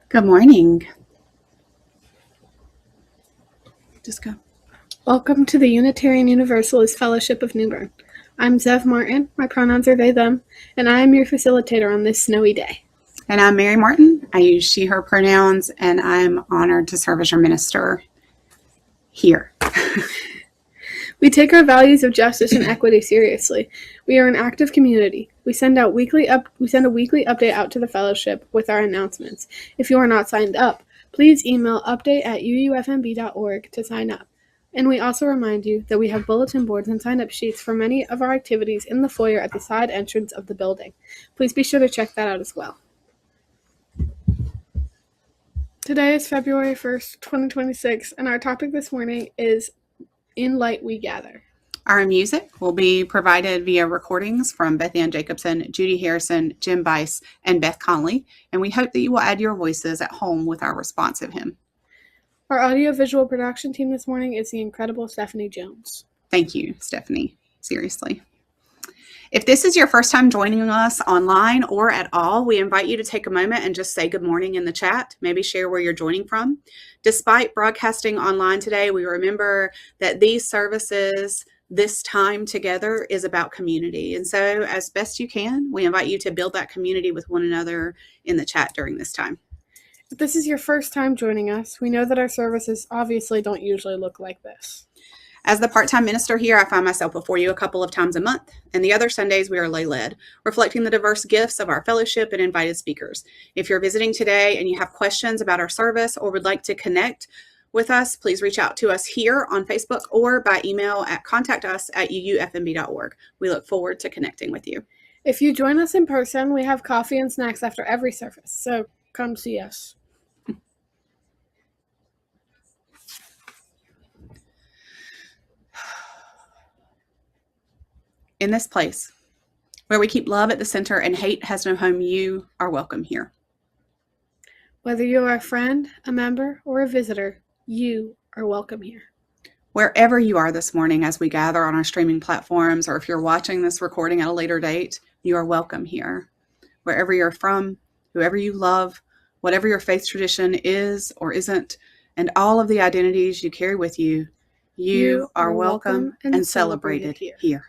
Good morning. Just go. Welcome to the Unitarian Universalist Fellowship of New Bern. I'm Zev Martin, my pronouns are they, them, and I am your facilitator on this snowy day. And I'm Mary Martin. I use she, her pronouns, and I'm honored to serve as your minister here. We take our values of justice and equity seriously. We are an active community. We send a weekly update out to the fellowship with our announcements. If you are not signed up, please email update@uufmb.org to sign up. And we also remind you that we have bulletin boards and sign-up sheets for many of our activities in the foyer at the side entrance of the building. Please be sure to check that out as well. Today is February 1st, 2026, and our topic this morning is In Light We Gather. Our music will be provided via recordings from Beth Ann Jacobson, Judy Harrison, Jim Bice, and Beth Conley, and we hope that you will add your voices at home with our responsive hymn. Our audiovisual production team this morning is the incredible Stephanie Jones. Thank you, Stephanie. Seriously. If this is your first time joining us online or at all, we invite you to take a moment and just say good morning in the chat, maybe share where you're joining from. Despite broadcasting online today, we remember that these services, this time together, is about community. And so as best you can, we invite you to build that community with one another in the chat during this time. If this is your first time joining us, we know that our services obviously don't usually look like this. As the part-time minister here, I find myself before you a couple of times a month, and the other Sundays we are lay-led, reflecting the diverse gifts of our fellowship and invited speakers. If you're visiting today and you have questions about our service or would like to connect with us, please reach out to us here on Facebook or by email at contactus@uufmb.org. We look forward to connecting with you. If you join us in person, we have coffee and snacks after every service, so come see us. In this place, where we keep love at the center and hate has no home, you are welcome here. Whether you are a friend, a member, or a visitor, you are welcome here. Wherever you are this morning as we gather on our streaming platforms, or if you're watching this recording at a later date, you are welcome here. Wherever you're from, whoever you love, whatever your faith tradition is or isn't, and all of the identities you carry with you, you are welcome and celebrated here.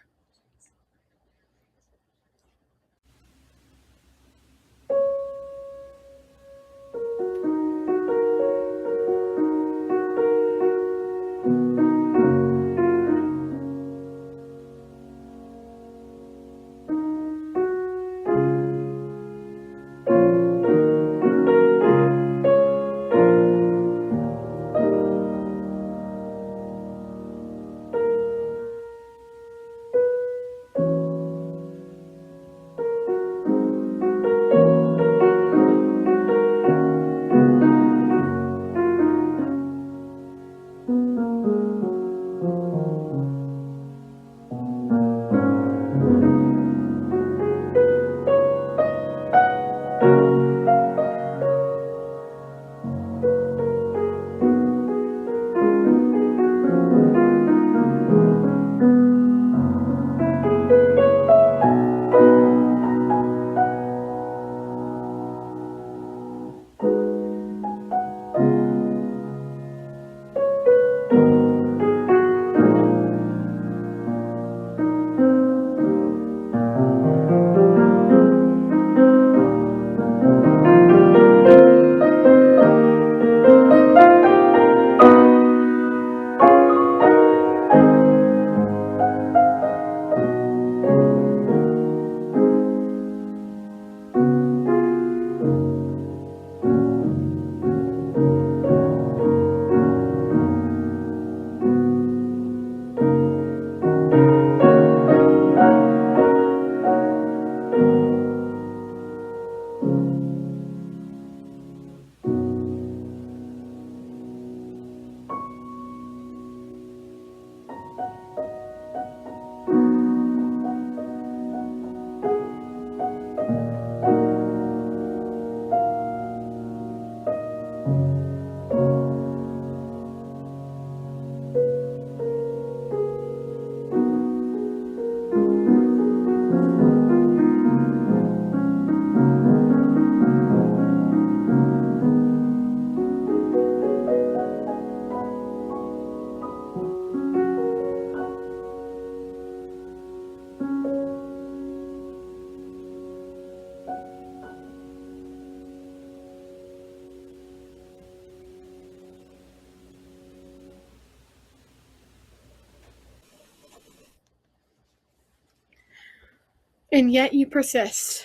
And Yet You Persist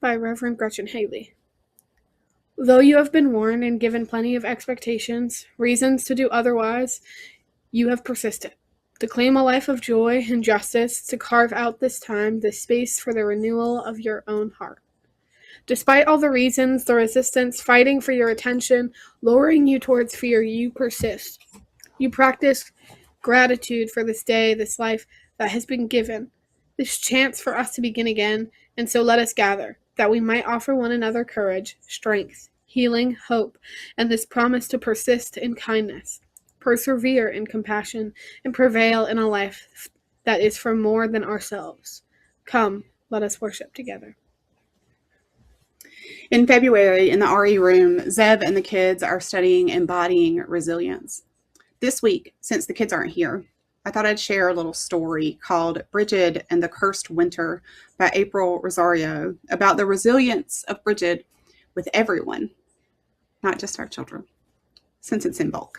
by Reverend Gretchen Haley. Though you have been warned and given plenty of expectations, reasons to do otherwise, you have persisted. To claim a life of joy and justice, to carve out this time, this space for the renewal of your own heart. Despite all the reasons, the resistance, fighting for your attention, lowering you towards fear, you persist. You practice gratitude for this day, this life that has been given, this chance for us to begin again, and so let us gather, that we might offer one another courage, strength, healing, hope, and this promise to persist in kindness, persevere in compassion, and prevail in a life that is for more than ourselves. Come, let us worship together. In February, in the RE room, Zeb and the kids are studying embodying resilience. This week, since the kids aren't here, I thought I'd share a little story called Brigid and the Cursed Winter by April Rosario about the resilience of Brigid with everyone, not just our children, since it's Imbolc.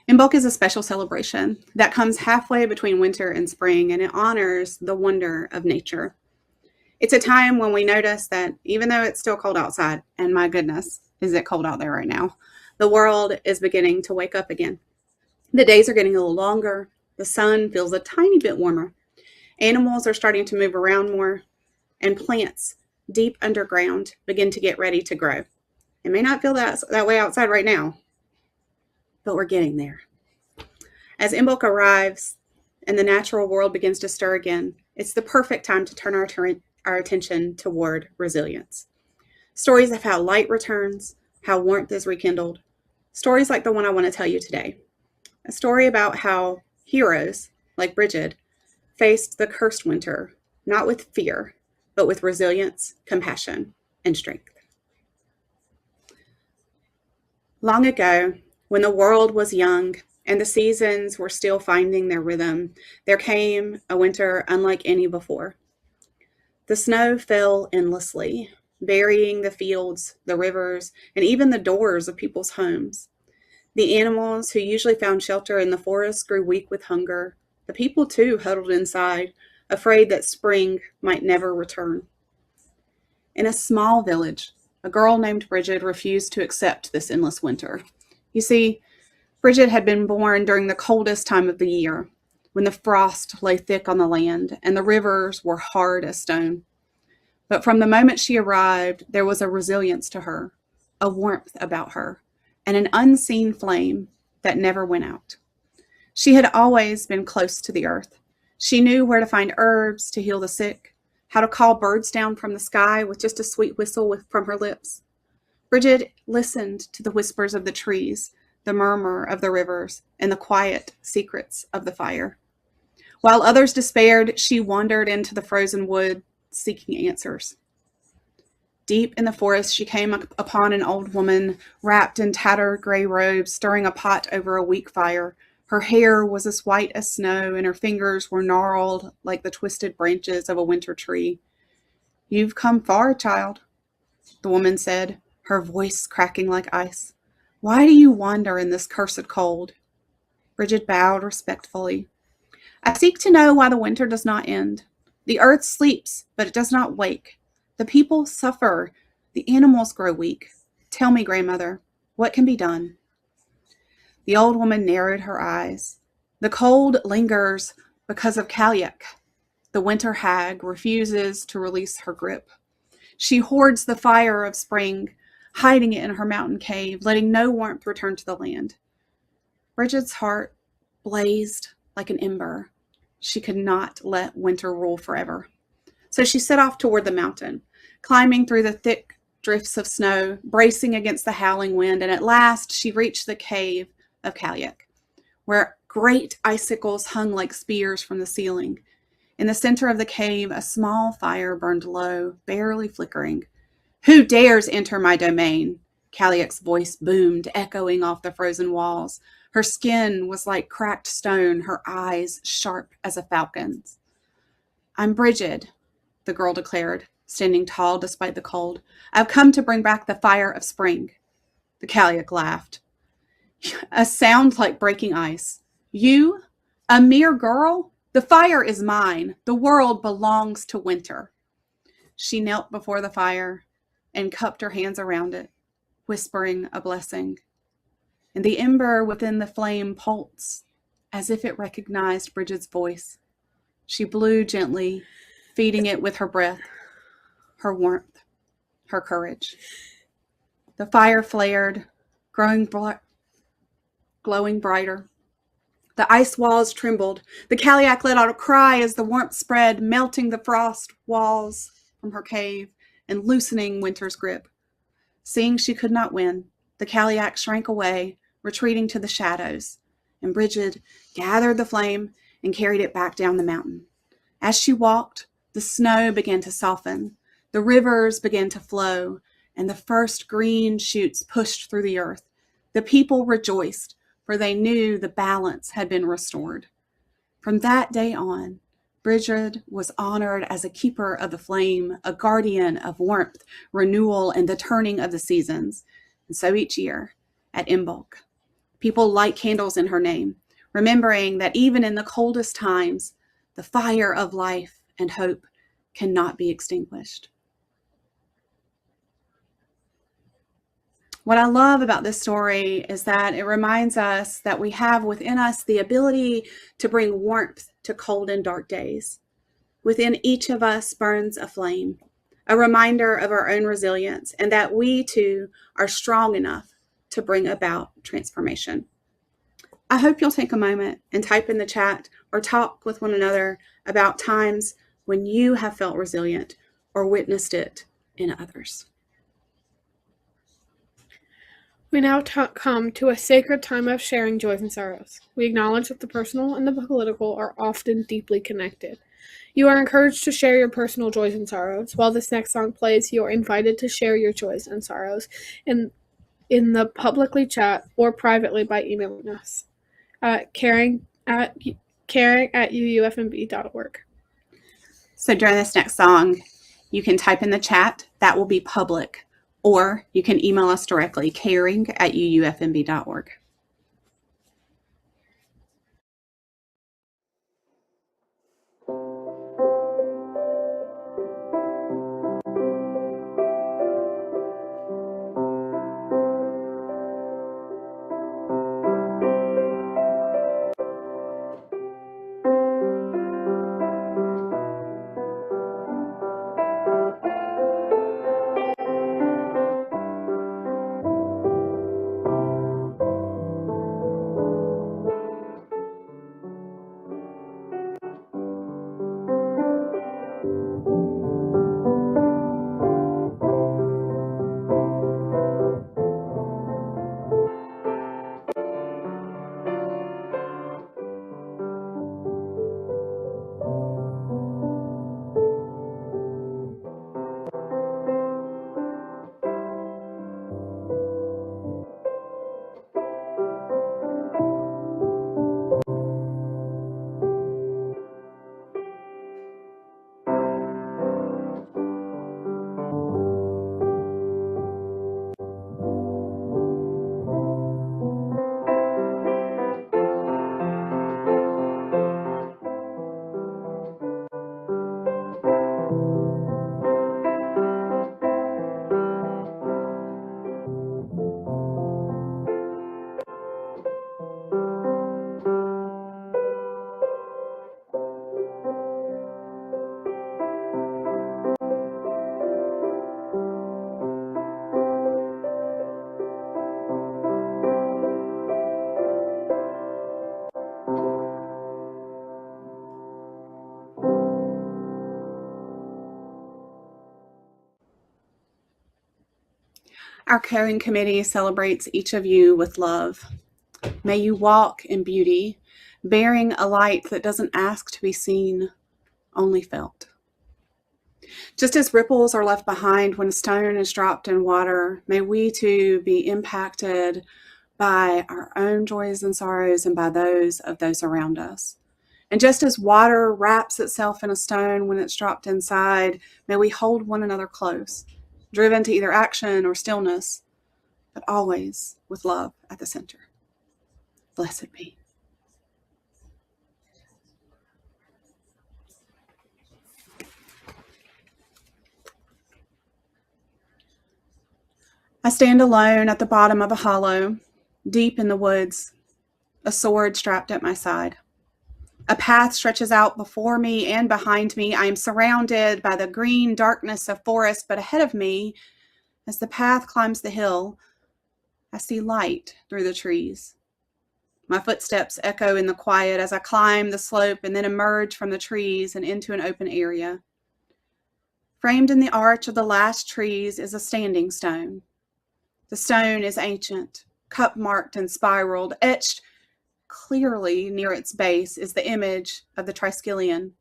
Imbolc is a special celebration that comes halfway between winter and spring, and it honors the wonder of nature. It's a time when we notice that even though it's still cold outside, and my goodness, is it cold out there right now, the world is beginning to wake up again. The days are getting a little longer. The sun feels a tiny bit warmer. Animals are starting to move around more, and plants deep underground begin to get ready to grow. It may not feel that way outside right now, but we're getting there. As Imbolc arrives and the natural world begins to stir again, it's the perfect time to turn our attention toward resilience. Stories of how light returns, how warmth is rekindled. Stories like the one I want to tell you today. A story about how heroes, like Brigid, faced the cursed winter, not with fear, but with resilience, compassion, and strength. Long ago, when the world was young and the seasons were still finding their rhythm, there came a winter unlike any before. The snow fell endlessly, burying the fields, the rivers, and even the doors of people's homes. The animals who usually found shelter in the forest grew weak with hunger. The people, too, huddled inside, afraid that spring might never return. In a small village, a girl named Brigid refused to accept this endless winter. You see, Brigid had been born during the coldest time of the year, when the frost lay thick on the land and the rivers were hard as stone. But from the moment she arrived, there was a resilience to her, a warmth about her, and an unseen flame that never went out. She had always been close to the earth. She knew where to find herbs to heal the sick, how to call birds down from the sky with just a sweet whistle from her lips. Brigid listened to the whispers of the trees, the murmur of the rivers, and the quiet secrets of the fire. While others despaired, she wandered into the frozen wood, seeking answers. Deep in the forest, she came upon an old woman wrapped in tattered gray robes, stirring a pot over a weak fire. Her hair was as white as snow, and her fingers were gnarled like the twisted branches of a winter tree. "You've come far, child," the woman said, her voice cracking like ice. "Why do you wander in this cursed cold?" Brigid bowed respectfully. "I seek to know why the winter does not end. The earth sleeps, but it does not wake. The people suffer. The animals grow weak. Tell me, grandmother, what can be done?" The old woman narrowed her eyes. "The cold lingers because of Cailleach. The winter hag refuses to release her grip. She hoards the fire of spring, hiding it in her mountain cave, letting no warmth return to the land." Brigid's heart blazed like an ember. She could not let winter rule forever. So she set off toward the mountain, climbing through the thick drifts of snow, bracing against the howling wind, and at last she reached the cave of Cailleach, where great icicles hung like spears from the ceiling. In the center of the cave, a small fire burned low, barely flickering. "Who dares enter my domain?" Cailleach's voice boomed, echoing off the frozen walls. Her skin was like cracked stone, her eyes sharp as a falcon's. "I'm Brigid," the girl declared, standing tall despite the cold. "I've come to bring back the fire of spring." The Cailleach laughed. "A sound like breaking ice. You, a mere girl? The fire is mine. The world belongs to winter. She knelt before the fire and cupped her hands around it, whispering a blessing. And the ember within the flame pulsed as if it recognized Brigid's voice. She blew gently, feeding it with her breath, her warmth, her courage. The fire flared, glowing brighter. The ice walls trembled. The Caliac let out a cry as the warmth spread, melting the frost walls from her cave and loosening winter's grip. Seeing she could not win, the Caliac shrank away, retreating to the shadows, and Brigid gathered the flame and carried it back down the mountain. As she walked, the snow began to soften, the rivers began to flow, and the first green shoots pushed through the earth. The people rejoiced, for they knew the balance had been restored. From that day on, Brigid was honored as a keeper of the flame, a guardian of warmth, renewal, and the turning of the seasons. And so each year, at Imbolc, people light candles in her name, remembering that even in the coldest times, the fire of life and hope cannot be extinguished. What I love about this story is that it reminds us that we have within us the ability to bring warmth to cold and dark days. Within each of us burns a flame, a reminder of our own resilience, and that we too are strong enough to bring about transformation. I hope you'll take a moment and type in the chat or talk with one another about times when you have felt resilient or witnessed it in others. We now come to a sacred time of sharing joys and sorrows. We acknowledge that the personal and the political are often deeply connected. You are encouraged to share your personal joys and sorrows. While this next song plays, you are invited to share your joys and sorrows in the publicly chat or privately by emailing us at caring@uufmb.org. So during this next song, you can type in the chat. That will be public. Or you can email us directly, caring@uufmb.org. Our caring committee celebrates each of you with love. May you walk in beauty, bearing a light that doesn't ask to be seen, only felt. Just as ripples are left behind when a stone is dropped in water, may we too be impacted by our own joys and sorrows and by those of those around us. And just as water wraps itself in a stone when it's dropped inside, may we hold one another close, driven to either action or stillness, but always with love at the center. Blessed be. I stand alone at the bottom of a hollow, deep in the woods, a sword strapped at my side. A path stretches out before me and behind me. I am surrounded by the green darkness of forest, but ahead of me, as the path climbs the hill, I see light through the trees. My footsteps echo in the quiet as I climb the slope and then emerge from the trees and into an open area. Framed in the arch of the last trees is a standing stone. The stone is ancient, cup-marked and spiraled. Etched clearly near its base is the image of the Triskelion,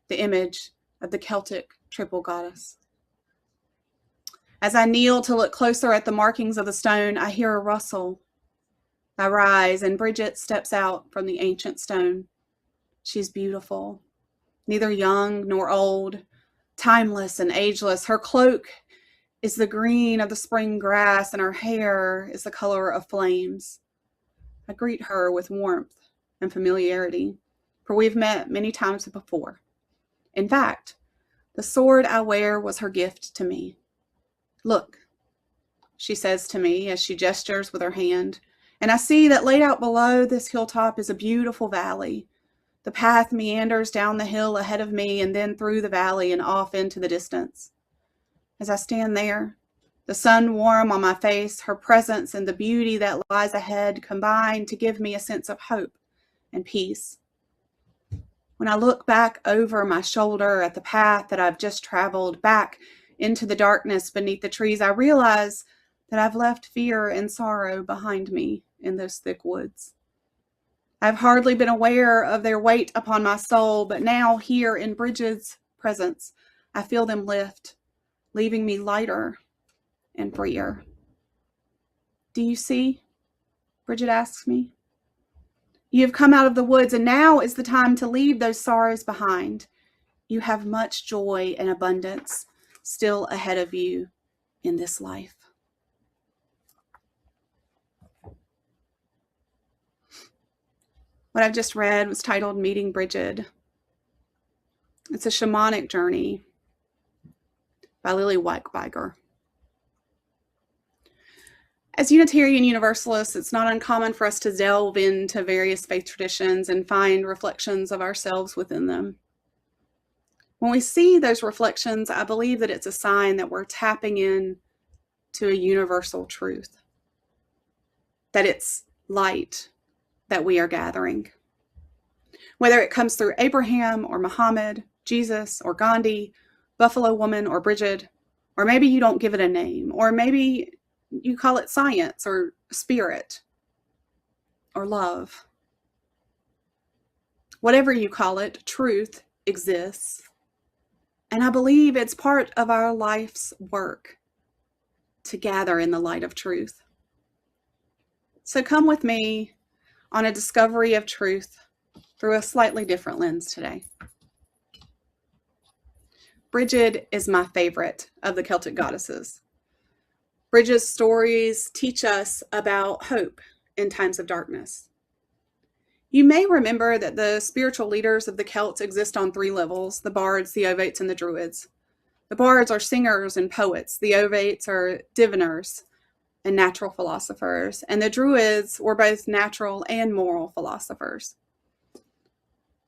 the image of the Celtic triple goddess. As I kneel to look closer at the markings of the stone, I hear a rustle. I rise, and Brigid steps out from the ancient stone. She's beautiful, neither young nor old, timeless and ageless. Her cloak is the green of the spring grass, and her hair is the color of flames. I greet her with warmth and familiarity, for we've met many times before. In fact, the sword I wear was her gift to me. Look, she says to me as she gestures with her hand, and I see that laid out below this hilltop is a beautiful valley. The path meanders down the hill ahead of me and then through the valley and off into the distance. As I stand there, the sun warm on my face, her presence and the beauty that lies ahead combine to give me a sense of hope and peace. When I look back over my shoulder at the path that I've just traveled, back into the darkness beneath the trees, I realize that I've left fear and sorrow behind me in those thick woods. I've hardly been aware of their weight upon my soul, but now here in Brigid's presence, I feel them lift, leaving me lighter and freer. Do you see? Brigid asks me. You have come out of the woods, and now is the time to leave those sorrows behind. You have much joy and abundance still ahead of you in this life. What I've just read was titled Meeting Brigid. It's a shamanic journey by Lily Weichbiger. As Unitarian Universalists, it's not uncommon for us to delve into various faith traditions and find reflections of ourselves within them. When we see those reflections, I believe that it's a sign that we're tapping in to a universal truth, that it's light that we are gathering. Whether it comes through Abraham or Muhammad, Jesus or Gandhi, Buffalo Woman or Brigid, or maybe you don't give it a name, or maybe you call it science or spirit or love. Whatever you call it, truth exists. And I believe it's part of our life's work to gather in the light of truth. So come with me on a discovery of truth through a slightly different lens today. Brigid is my favorite of the Celtic goddesses. Brigid's stories teach us about hope in times of darkness. You may remember that the spiritual leaders of the Celts exist on three levels: the bards, the ovates, and the druids. The bards are singers and poets. The ovates are diviners and natural philosophers. And the druids were both natural and moral philosophers.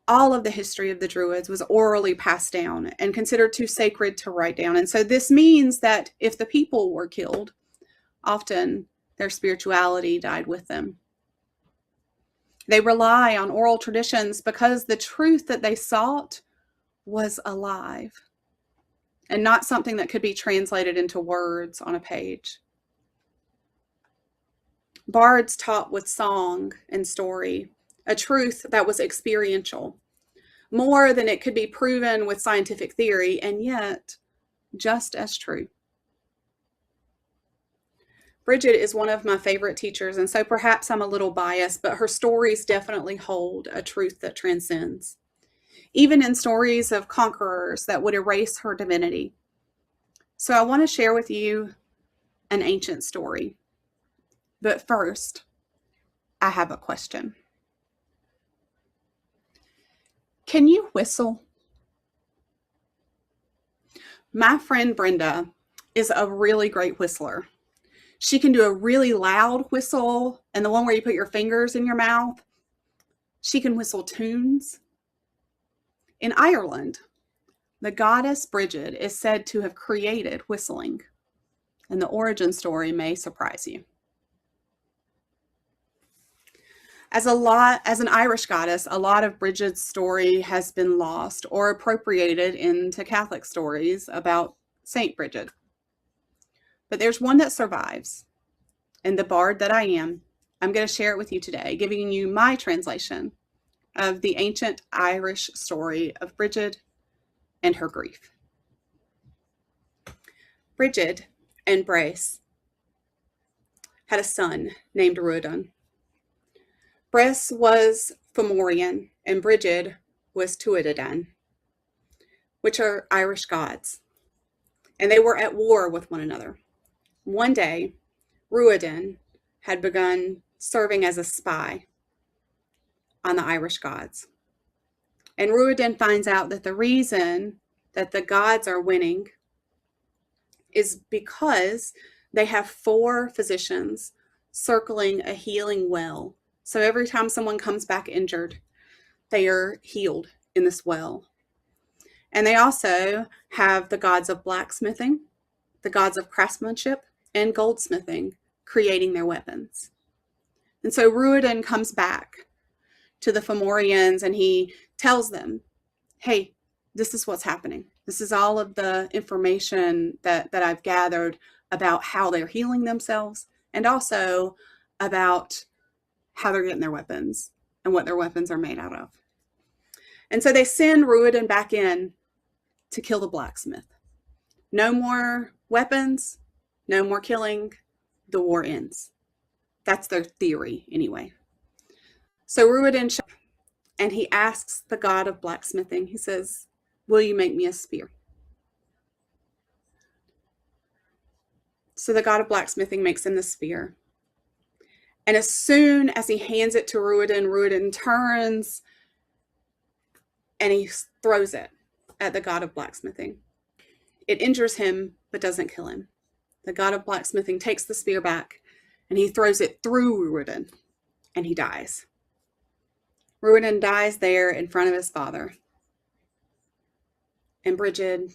All of the history of the druids was orally passed down and considered too sacred to write down. And so this means that if the people were killed, often their spirituality died with them. They rely on oral traditions because the truth that they sought was alive and not something that could be translated into words on a page. Bards taught with song and story, a truth that was experiential, more than it could be proven with scientific theory, and yet just as true. Brigid is one of my favorite teachers, and so perhaps I'm a little biased, but her stories definitely hold a truth that transcends, even in stories of conquerors that would erase her divinity. So I want to share with you an ancient story. But first, I have a question. Can you whistle? My friend Brenda is a really great whistler. She can do a really loud whistle, and the one where you put your fingers in your mouth. She can whistle tunes. In Ireland, the goddess Brigid is said to have created whistling, and the origin story may surprise you. As an Irish goddess, a lot of Brigid's story has been lost or appropriated into Catholic stories about Saint Brigid. But there's one that survives, and the bard that I am, I'm going to share it with you today, giving you my translation of the ancient Irish story of Brigid and her grief. Brigid and Brace had a son named Ruadun. Brace was Fomorian and Brigid was Tuathadan, which are Irish gods, and they were at war with one another. One day, Ruadun had begun serving as a spy on the Irish gods. And Ruadun finds out that the reason that the gods are winning is because they have 4 physicians circling a healing well. So every time someone comes back injured, they are healed in this well. And they also have the gods of blacksmithing, the gods of craftsmanship, and goldsmithing creating their weapons. And so Ruadun comes back to the Fomorians and he tells them, hey, this is what's happening. This is all of the information that I've gathered about how they're healing themselves and also about how they're getting their weapons and what their weapons are made out of. And so they send Ruadun back in to kill the blacksmith. No more weapons, no more killing, the war ends. That's their theory anyway. So Ruadun shows up and he asks the god of blacksmithing, he says, will you make me a spear? So the god of blacksmithing makes him the spear. And as soon as he hands it to Ruadun, Ruadun turns and he throws it at the god of blacksmithing. It injures him, but doesn't kill him. The god of blacksmithing takes the spear back and he throws it through Ruadun and he dies. Ruadun dies there in front of his father. And Brigid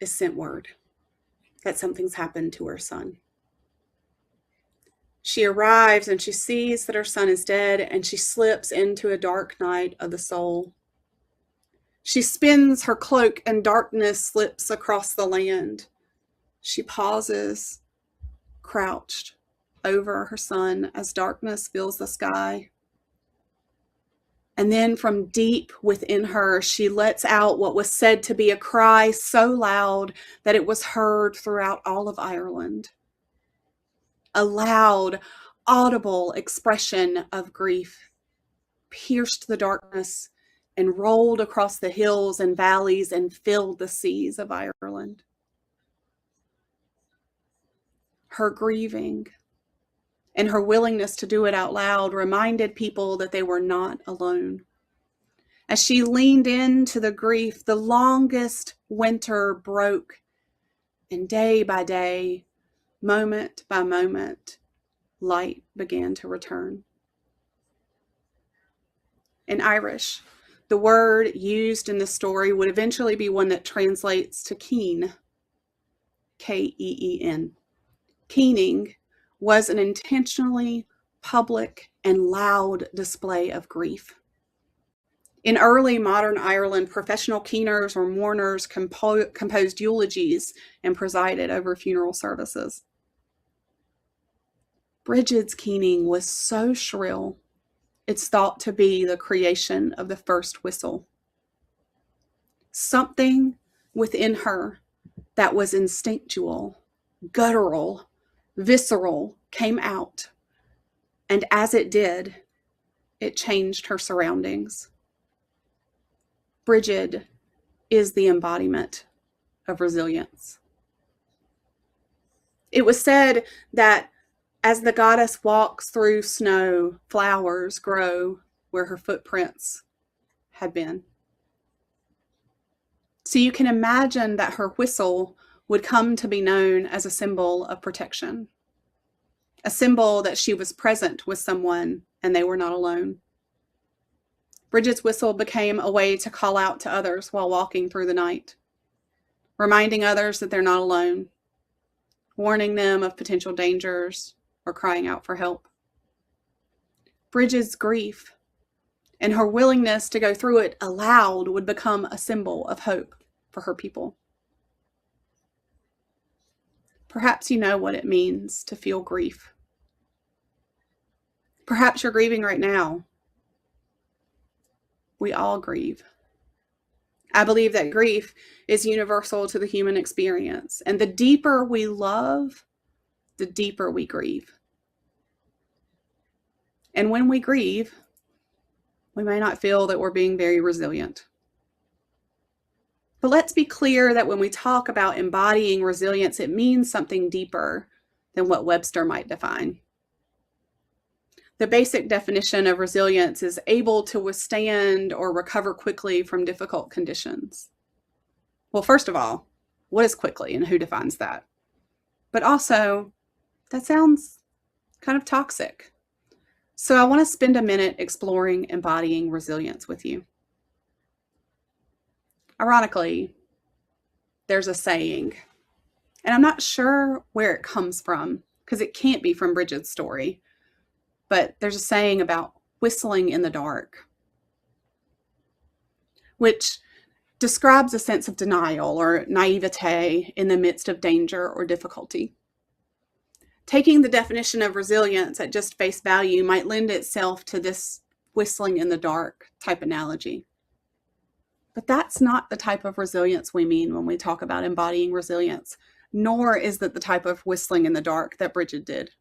is sent word that something's happened to her son. She arrives and she sees that her son is dead and she slips into a dark night of the soul. She spins her cloak and darkness slips across the land. She pauses, crouched over her son as darkness fills the sky. And then from deep within her, she lets out what was said to be a cry so loud that it was heard throughout all of Ireland. A loud, audible expression of grief pierced the darkness and rolled across the hills and valleys and filled the seas of Ireland. Her grieving and her willingness to do it out loud reminded people that they were not alone. As she leaned into the grief, the longest winter broke, and day by day, moment by moment, light began to return. In Irish, the word used in the story would eventually be one that translates to keen, K-E-E-N. Keening was an intentionally public and loud display of grief. In early modern Ireland, professional keeners or mourners composed eulogies and presided over funeral services. Brigid's keening was so shrill, it's thought to be the creation of the first whistle. Something within her that was instinctual, guttural, visceral came out, and as it did, it changed her surroundings. Brigid is the embodiment of resilience. It was said that as the goddess walks through snow, flowers grow where her footprints had been. So you can imagine that her whistle would come to be known as a symbol of protection. a symbol that she was present with someone and they were not alone. Brigid's whistle became a way to call out to others while walking through the night, reminding others that they're not alone, warning them of potential dangers, or crying out for help. Brigid's grief and her willingness to go through it aloud would become a symbol of hope for her people. Perhaps you know what it means to feel grief. Perhaps you're grieving right now. We all grieve. I believe that grief is universal to the human experience, and the deeper we love, the deeper we grieve. And when we grieve, we may not feel that we're being very resilient. But let's be clear that when we talk about embodying resilience, it means something deeper than what Webster might define. The basic definition of resilience is able to withstand or recover quickly from difficult conditions. Well, first of all, what is quickly and who defines that? But also, that sounds kind of toxic. So I want to spend a minute exploring embodying resilience with you. Ironically, there's a saying, and I'm not sure where it comes from because it can't be from Brigid's story, but there's a saying about whistling in the dark, which describes a sense of denial or naivete in the midst of danger or difficulty. Taking the definition of resilience at just face value might lend itself to this whistling in the dark type analogy. But that's not the type of resilience we mean when we talk about embodying resilience, nor is that the type of whistling in the dark that Brigid did.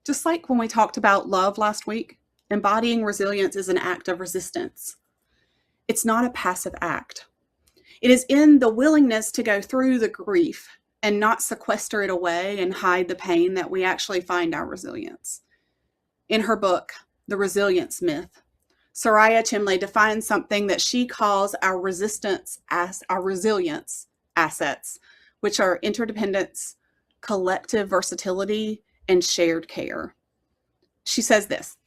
Just like when we talked about love last week, embodying resilience is an act of resistance. It's not a passive act. It is in the willingness to go through the grief and not sequester it away and hide the pain that we actually find our resilience. In her book, The Resilience Myth, Soraya Chimley defines something that she calls our resilience assets, which are interdependence, collective versatility, and shared care. She says this: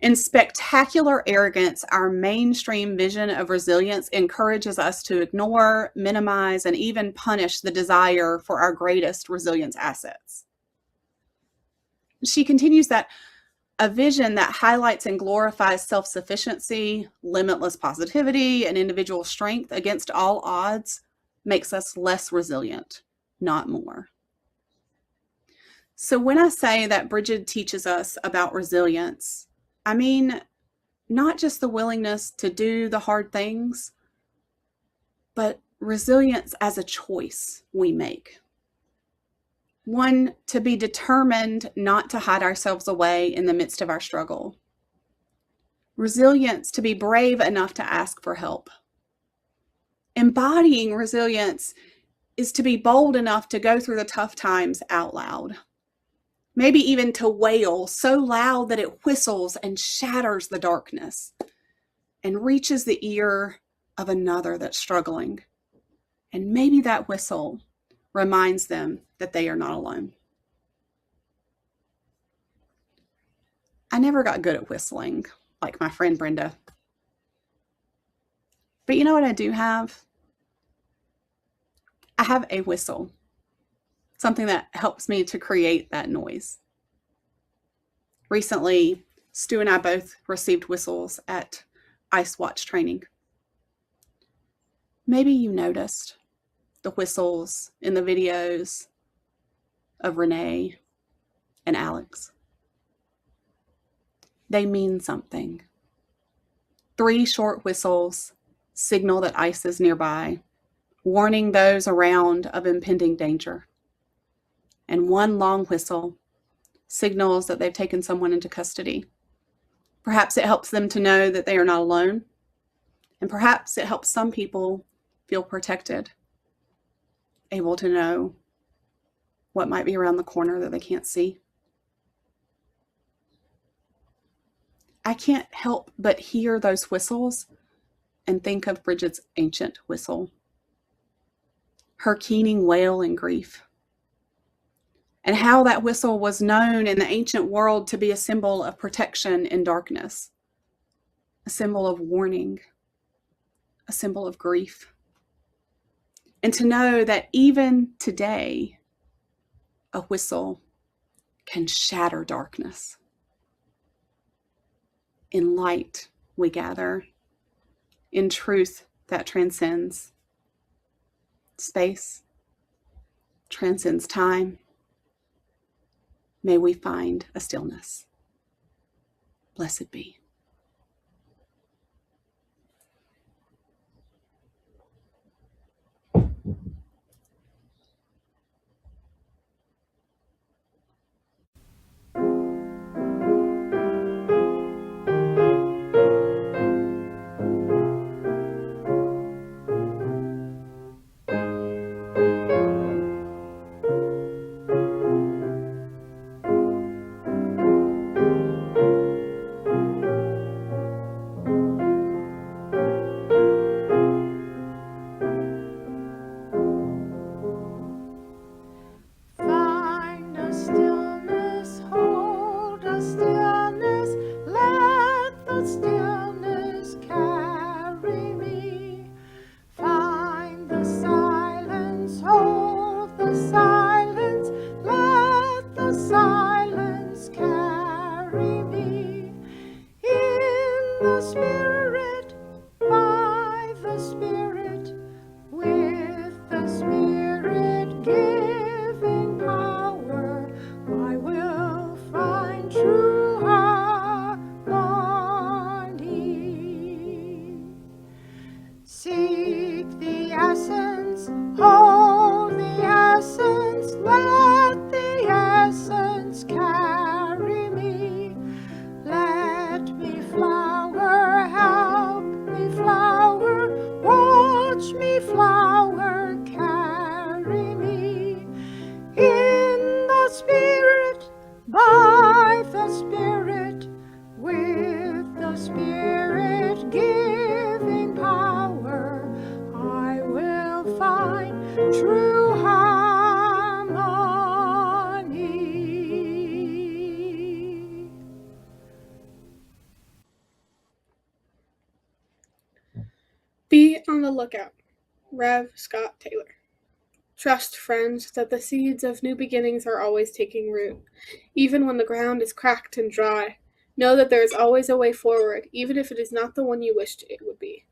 in spectacular arrogance, our mainstream vision of resilience encourages us to ignore, minimize, and even punish the desire for our greatest resilience assets. She continues that a vision that highlights and glorifies self-sufficiency, limitless positivity, and individual strength against all odds makes us less resilient, not more. So when I say that Brigid teaches us about resilience, I mean not just the willingness to do the hard things, but resilience as a choice we make. One, to be determined not to hide ourselves away in the midst of our struggle. Resilience to be brave enough to ask for help. Embodying resilience is to be bold enough to go through the tough times out loud. Maybe even to wail so loud that it whistles and shatters the darkness and reaches the ear of another that's struggling. And maybe that whistle reminds them that they are not alone. I never got good at whistling like my friend Brenda. But you know what I do have? I have a whistle. Something that helps me to create that noise. Recently, Stu and I both received whistles at Ice Watch training. Maybe you noticed the whistles in the videos of Renee and Alex. They mean something. 3 short whistles signal that ice is nearby, warning those around of impending danger. And 1 long whistle signals that they've taken someone into custody. Perhaps it helps them to know that they are not alone. And perhaps it helps some people feel protected, able to know what might be around the corner that they can't see. I can't help but hear those whistles and think of Brigid's ancient whistle, her keening wail in grief. and how that whistle was known in the ancient world to be a symbol of protection in darkness, a symbol of warning, a symbol of grief. And to know that even today, a whistle can shatter darkness. In light, we gather. In truth that transcends space, transcends time, may we find a stillness. Blessed be. Find a stillness, hold a stillness, let the stillness carry me. Find the silence, hold the silence, let the silence carry me. In the Spirit, by the Spirit, with the Spirit giving power, I will find true harmony. Seek the essence, hold the essence, let the essence carry me. Let me flower, help me flower, watch me flower, carry me. In the Spirit, by the Spirit, with the Spirit giving power, I will find true harmony. Be on the lookout. Rev. Scott Taylor. Trust, friends, that the seeds of new beginnings are always taking root. Even when the ground is cracked and dry, know that there is always a way forward, even if it is not the one you wished it would be.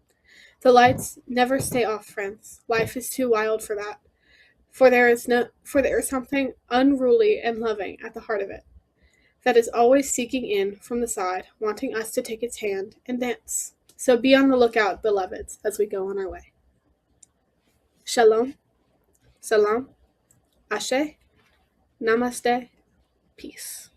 The lights never stay off, friends. Life is too wild for that. For there is something unruly and loving at the heart of it, that is always seeking in from the side, wanting us to take its hand and dance. So be on the lookout, beloveds, as we go on our way. Shalom, salam, ashe, namaste, peace.